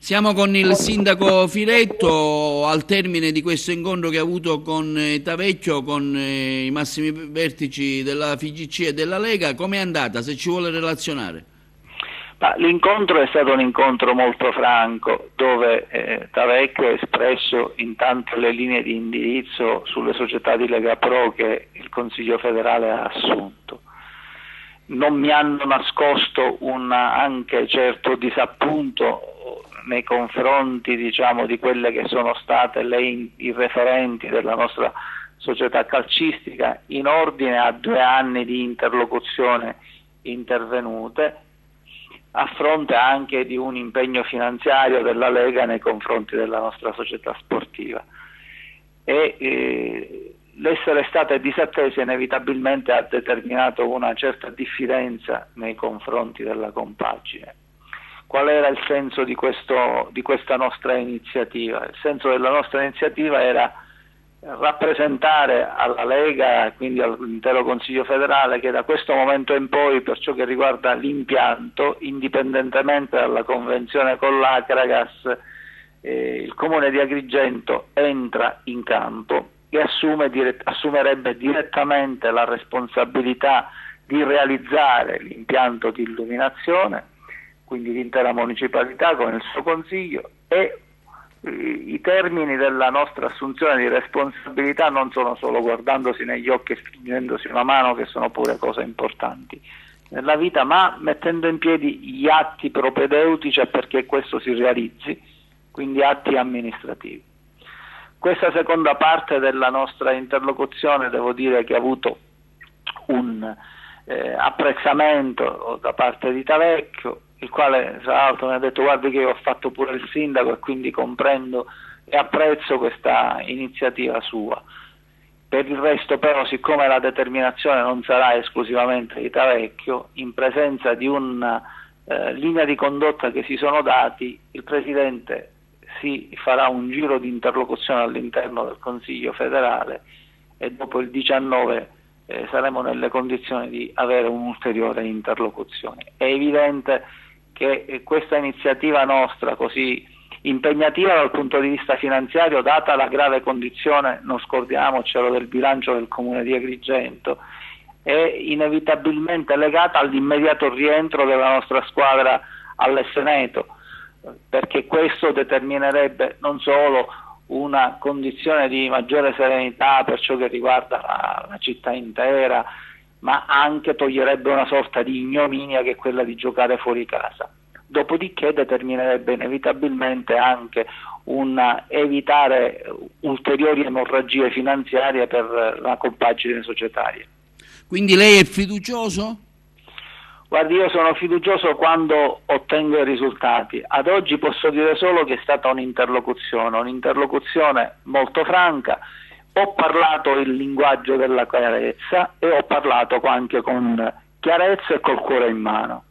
Siamo con il sindaco Filetto al termine di questo incontro che ha avuto con Tavecchio, con i massimi vertici della FIGC e della Lega. Com'è andata? Se ci vuole relazionare. L'incontro è stato un incontro molto franco, dove Tavecchio ha espresso intanto le linee di indirizzo sulle società di Lega Pro che il Consiglio federale ha assunto. Non mi hanno nascosto un anche certo disappunto nei confronti, diciamo, di quelle che sono state i referenti della nostra società calcistica in ordine a 2 anni di interlocuzione intervenute, a fronte anche di un impegno finanziario della Lega nei confronti della nostra società sportiva. L'essere state disattese inevitabilmente ha determinato una certa diffidenza nei confronti della compagine. Qual era il senso di questa nostra iniziativa? Il senso della nostra iniziativa era rappresentare alla Lega, quindi all'intero Consiglio federale, che da questo momento in poi, per ciò che riguarda l'impianto, indipendentemente dalla convenzione con l'Acragas, il Comune di Agrigento entra in campo e assumerebbe direttamente la responsabilità di realizzare l'impianto di illuminazione, quindi l'intera municipalità con il suo consiglio, e i termini della nostra assunzione di responsabilità non sono solo guardandosi negli occhi e stringendosi una mano, che sono pure cose importanti nella vita, ma mettendo in piedi gli atti propedeutici perché questo si realizzi, quindi atti amministrativi. Questa seconda parte della nostra interlocuzione devo dire che ha avuto un apprezzamento da parte di Tavecchio, il quale tra l'altro mi ha detto: guardi che io ho fatto pure il sindaco e quindi comprendo e apprezzo questa iniziativa sua. Per il resto però, siccome la determinazione non sarà esclusivamente di Tavecchio, in presenza di una linea di condotta che si sono dati, il Presidente si farà un giro di interlocuzione all'interno del Consiglio federale e dopo il 19 saremo nelle condizioni di avere un'ulteriore interlocuzione. È evidente che questa iniziativa nostra, così impegnativa dal punto di vista finanziario, data la grave condizione, non scordiamocelo, del bilancio del Comune di Agrigento, è inevitabilmente legata all'immediato rientro della nostra squadra all'Esseneto, perché questo determinerebbe non solo una condizione di maggiore serenità per ciò che riguarda la città intera, ma anche toglierebbe una sorta di ignominia che è quella di giocare fuori casa. Dopodiché determinerebbe inevitabilmente anche evitare ulteriori emorragie finanziarie per la compagine societaria. Quindi lei è fiducioso? Guardi, io sono fiducioso quando ottengo i risultati. Ad oggi posso dire solo che è stata un'interlocuzione molto franca. Ho parlato il linguaggio della chiarezza e ho parlato anche con chiarezza e col cuore in mano.